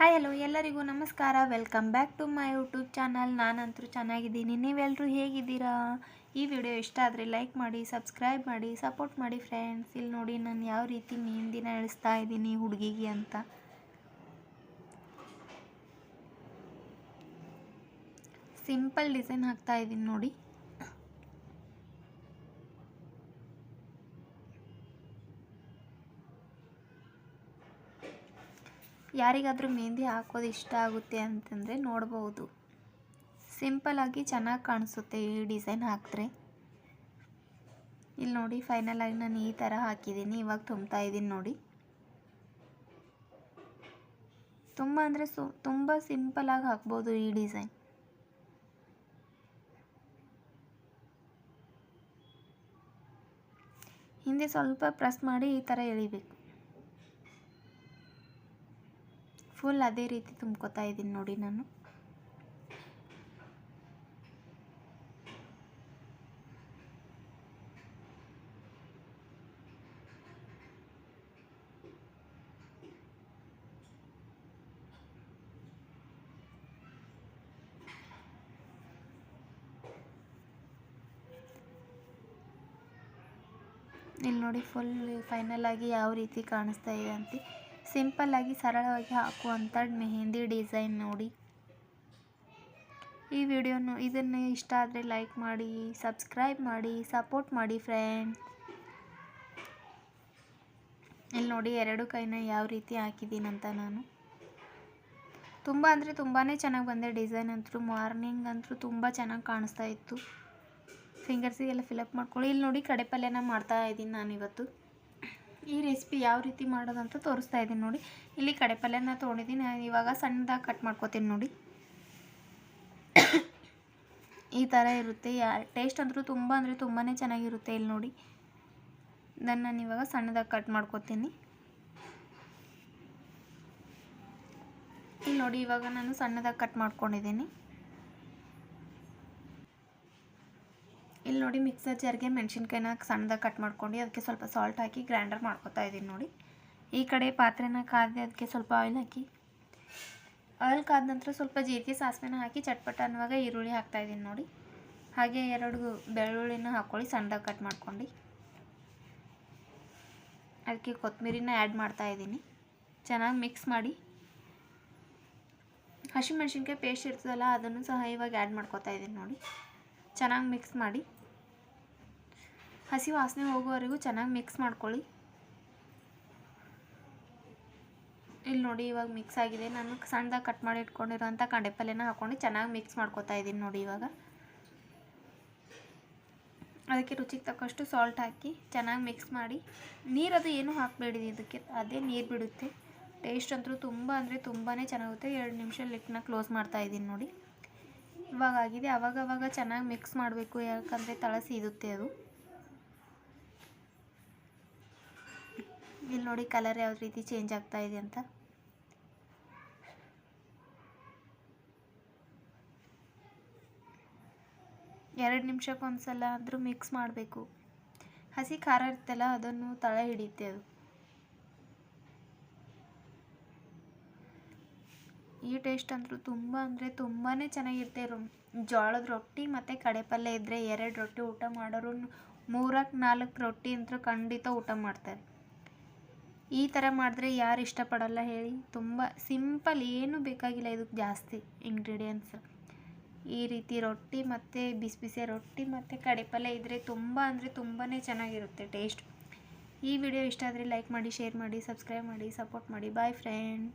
Hi hello ಎಲ್ಲರಿಗೂ ನಮಸ್ಕಾರ. Welcome back to my YouTube channel. ನಾನಂತೂ ಚೆನ್ನಾಗಿದ್ದೀನಿ, ನೀವೆಲ್ಲರೂ ಹೇಗಿದ್ದೀರಾ? ಈ ವಿಡಿಯೋ ಇಷ್ಟ ಆದರೆ ಲೈಕ್ ಮಾಡಿ, ಸಬ್ಸ್ಕ್ರೈಬ್ ಮಾಡಿ, ಸಪೋರ್ಟ್ ಮಾಡಿ ಫ್ರೆಂಡ್ಸ್. ಇಲ್ಲಿ ನೋಡಿ ನಾನು ಯಾವ ರೀತಿ ಮೆಹಂದಿನ ಇಳಿಸ್ತಾ ಇದ್ದೀನಿ ಹುಡುಗಿಗೆ ಅಂತ. ಸಿಂಪಲ್ ಡಿಸೈನ್ ಹಾಕ್ತಾ ಇದ್ದೀನಿ ನೋಡಿ. ಯಾರಿಗಾದರೂ ಮೆಹಂದಿ ಹಾಕೋದು ಇಷ್ಟ ಆಗುತ್ತೆ ಅಂತಂದರೆ ನೋಡ್ಬೋದು. ಸಿಂಪಲ್ಲಾಗಿ ಚೆನ್ನಾಗಿ ಕಾಣಿಸುತ್ತೆ ಈ ಡಿಸೈನ್ ಹಾಕಿದ್ರೆ. ಇಲ್ಲಿ ನೋಡಿ ಫೈನಲ್ ಆಗಿ ನಾನು ಈ ಥರ ಹಾಕಿದ್ದೀನಿ. ಇವಾಗ ತುಂಬ್ತಾ ಇದ್ದೀನಿ ನೋಡಿ. ತುಂಬ ಅಂದರೆ ತುಂಬ ಸಿಂಪಲ್ಲಾಗಿ ಹಾಕ್ಬೋದು ಈ ಡಿಸೈನ್. ಹಿಂದೆ ಸ್ವಲ್ಪ ಪ್ರೆಸ್ ಮಾಡಿ ಈ ಥರ ಎಳಿಬೇಕು. ಫುಲ್ ಅದೇ ರೀತಿ ತುಂಬ್ಕೊತಾ ಇದ್ದೀನಿ ನೋಡಿ ನಾನು. ಇಲ್ಲಿ ನೋಡಿ ಫುಲ್ ಫೈನಲ್ ಆಗಿ ಯಾವ ರೀತಿ ಕಾಣಿಸ್ತಾ ಇದೆ ಅಂತ. ಸಿಂಪಲ್ಲಾಗಿ ಸರಳವಾಗಿ ಹಾಕುವಂಥ ಮೆಹಂದಿ ಡಿಸೈನ್ ನೋಡಿ. ಈ ವಿಡಿಯೋನು ಇದನ್ನು ಇಷ್ಟ ಆದರೆ ಲೈಕ್ ಮಾಡಿ, ಸಬ್ಸ್ಕ್ರೈಬ್ ಮಾಡಿ, ಸಪೋರ್ಟ್ ಮಾಡಿ ಫ್ರೆಂಡ್ಸ್. ಇಲ್ಲಿ ನೋಡಿ ಎರಡು ಕೈನ ಯಾವ ರೀತಿ ಹಾಕಿದ್ದೀನಂತ ನಾನು. ತುಂಬ ಅಂದರೆ ತುಂಬಾ ಚೆನ್ನಾಗಿ ಬಂದೆ ಡಿಸೈನ್ ಅಂತೂ. ಮಾರ್ನಿಂಗ್ ಅಂತೂ ತುಂಬ ಚೆನ್ನಾಗಿ ಕಾಣಿಸ್ತಾ ಇತ್ತು. ಫಿಂಗರ್ಸಿಗೆಲ್ಲ ಫಿಲಪ್ ಮಾಡ್ಕೊಳ್ಳಿ. ಇಲ್ಲಿ ನೋಡಿ ಕಡೆ ಪಲ್ಯನ ಮಾಡ್ತಾ ಇದ್ದೀನಿ ನಾನಿವತ್ತು. ಈ ರೆಸಿಪಿ ಯಾವ ರೀತಿ ಮಾಡೋದಂತ ತೋರಿಸ್ತಾ ಇದ್ದೀನಿ ನೋಡಿ. ಇಲ್ಲಿ ಕಡೆ ಪಲ್ಯನ ತೊಗೊಂಡಿದ್ದೀನಿ. ಇವಾಗ ಸಣ್ಣದಾಗಿ ಕಟ್ ಮಾಡ್ಕೊತೀನಿ ನೋಡಿ. ಈ ಥರ ಇರುತ್ತೆ. ಟೇಸ್ಟ್ ಅಂತೂ ತುಂಬ ಅಂದರೆ ತುಂಬಾ ಚೆನ್ನಾಗಿರುತ್ತೆ. ಇಲ್ಲಿ ನೋಡಿ ನಾನು ಇವಾಗ ಸಣ್ಣದಾಗಿ ಕಟ್ ಮಾಡ್ಕೊತೀನಿ. ಇಲ್ಲಿ ನೋಡಿ ಇವಾಗ ನಾನು ಸಣ್ಣದಾಗಿ ಕಟ್ ಮಾಡ್ಕೊಂಡಿದ್ದೀನಿ. ಇಲ್ಲಿ ನೋಡಿ ಮಿಕ್ಸರ್ ಜಾರ್ಗೆ ಮೆಣಸಿನ್ಕಾಯಿನ ಸಣ್ಣದಾಗಿ ಕಟ್ ಮಾಡ್ಕೊಂಡು ಅದಕ್ಕೆ ಸ್ವಲ್ಪ ಸಾಲ್ಟ್ ಹಾಕಿ ಗ್ರೈಂಡರ್ ಮಾಡ್ಕೊತಾ ಇದ್ದೀನಿ ನೋಡಿ. ಈ ಕಡೆ ಪಾತ್ರೆನ ಕಾದಿ ಅದಕ್ಕೆ ಸ್ವಲ್ಪ ಆಯಿಲ್ ಹಾಕಿ, ಆಯಿಲ್ ಕಾದ ನಂತರ ಸ್ವಲ್ಪ ಜೀರಿಗೆ ಸಾಸಿವೆನ ಹಾಕಿ ಚಟ್ಪಟ ಅನ್ನುವಾಗ ಈರುಳ್ಳಿ ಹಾಕ್ತಾಯಿದ್ದೀನಿ ನೋಡಿ. ಹಾಗೆ 2 ಬೆಳ್ಳುಳ್ಳಿನ ಹಾಕ್ಕೊಳ್ಳಿ ಸಣ್ಣದಾಗಿ ಕಟ್ ಮಾಡ್ಕೊಂಡು. ಅದಕ್ಕೆ ಕೊತ್ತಂಬರಿನ ಆ್ಯಡ್ ಮಾಡ್ತಾಯಿದ್ದೀನಿ. ಚೆನ್ನಾಗಿ ಮಿಕ್ಸ್ ಮಾಡಿ. ಹಸಿಮೆಣ್ಸಿನ್ಕಾಯಿ ಪೇಸ್ಟ್ ಇರ್ತದಲ್ಲ ಅದನ್ನು ಸಹ ಇವಾಗ ಆ್ಯಡ್ ಮಾಡ್ಕೊತಾ ಇದ್ದೀನಿ ನೋಡಿ. ಚೆನ್ನಾಗಿ ಮಿಕ್ಸ್ ಮಾಡಿ. ಹಸಿ ವಾಸನೆ ಹೋಗೋವರೆಗೂ ಚೆನ್ನಾಗಿ ಮಿಕ್ಸ್ ಮಾಡ್ಕೊಳ್ಳಿ. ಇಲ್ಲಿ ನೋಡಿ ಇವಾಗ ಮಿಕ್ಸ್ ಆಗಿದೆ. ನಾನು ಸಣ್ಣದಾಗಿ ಕಟ್ ಮಾಡಿ ಇಟ್ಕೊಂಡಿರೋಂಥ ಕಡಲೆಪಲ್ಯನ ಹಾಕ್ಕೊಂಡು ಚೆನ್ನಾಗಿ ಮಿಕ್ಸ್ ಮಾಡ್ಕೊತಾ ಇದ್ದೀನಿ ನೋಡಿ. ಇವಾಗ ಅದಕ್ಕೆ ರುಚಿಗೆ ತಕ್ಕಷ್ಟು ಸಾಲ್ಟ್ ಹಾಕಿ ಚೆನ್ನಾಗಿ ಮಿಕ್ಸ್ ಮಾಡಿ. ನೀರದು ಏನೂ ಹಾಕಬೇಡಿ ಇದಕ್ಕೆ, ಅದೇ ನೀರು ಬಿಡುತ್ತೆ. ಟೇಸ್ಟ್ ಅಂತೂ ತುಂಬ ಅಂದರೆ ತುಂಬಾ ಚೆನ್ನಾಗುತ್ತೆ. 2 ನಿಮಿಷ ಲಿಡ್ನ ಕ್ಲೋಸ್ ಮಾಡ್ತಾ ಇದ್ದೀನಿ ನೋಡಿ. ಇವಾಗ ಆಗಿದೆ. ಅವಾಗವಾಗ ಚೆನ್ನಾಗಿ ಮಿಕ್ಸ್ ಮಾಡಬೇಕು, ಯಾಕಂದರೆ ತಳ ಸೀದುತ್ತೆ ಅದು. ಇಲ್ಲಿ ನೋಡಿ ಕಲರ್ ಯಾವ ರೀತಿ ಚೇಂಜ್ ಆಗ್ತಾ ಇದೆ ಅಂತ. ಎರಡು ನಿಮಿಷಕ್ಕೊಂದ್ಸಲ ಆದರೂ ಮಿಕ್ಸ್ ಮಾಡಬೇಕು. ಹಸಿ ಖಾರ ಇರ್ತಲ್ಲ ಅದನ್ನು ತಳ ಹಿಡಿಯುತ್ತೆ ಅದು. ಈ ಟೇಸ್ಟ್ ಅಂತೂ ತುಂಬ ಅಂದರೆ ತುಂಬಾ ಚೆನ್ನಾಗಿರುತ್ತೆ. ಜೋಳದ ರೊಟ್ಟಿ ಮತ್ತು ಕಡಲೆಪಲ್ಯ ಇದ್ದರೆ 2 ರೊಟ್ಟಿ ಊಟ ಮಾಡೋರು 3-4 ರೊಟ್ಟಿ ಅಂತೂ ಖಂಡಿತ ಊಟ ಮಾಡ್ತಾರೆ. ಈ ಥರ ಮಾಡಿದ್ರೆ ಯಾರು ಇಷ್ಟಪಡಲ್ಲ ಹೇಳಿ? ತುಂಬ ಸಿಂಪಲ್, ಏನೂ ಬೇಕಾಗಿಲ್ಲ ಇದಕ್ಕೆ ಜಾಸ್ತಿ ಇಂಗ್ರೀಡಿಯೆಂಟ್ಸ್. ಈ ರೀತಿ ರೊಟ್ಟಿ ಮತ್ತು ಬಿಸಿ ಬಿಸಿ ರೊಟ್ಟಿ ಮತ್ತು ಕಡಲೆಪಲ್ಯ ಇದ್ದರೆ ತುಂಬ ಅಂದರೆ ತುಂಬಾ ಚೆನ್ನಾಗಿರುತ್ತೆ ಟೇಸ್ಟ್. ಈ ವಿಡಿಯೋ ಇಷ್ಟ ಆದರೆ ಲೈಕ್ ಮಾಡಿ, ಶೇರ್ ಮಾಡಿ, ಸಬ್ಸ್ಕ್ರೈಬ್ ಮಾಡಿ, ಸಪೋರ್ಟ್ ಮಾಡಿ. Boy friend.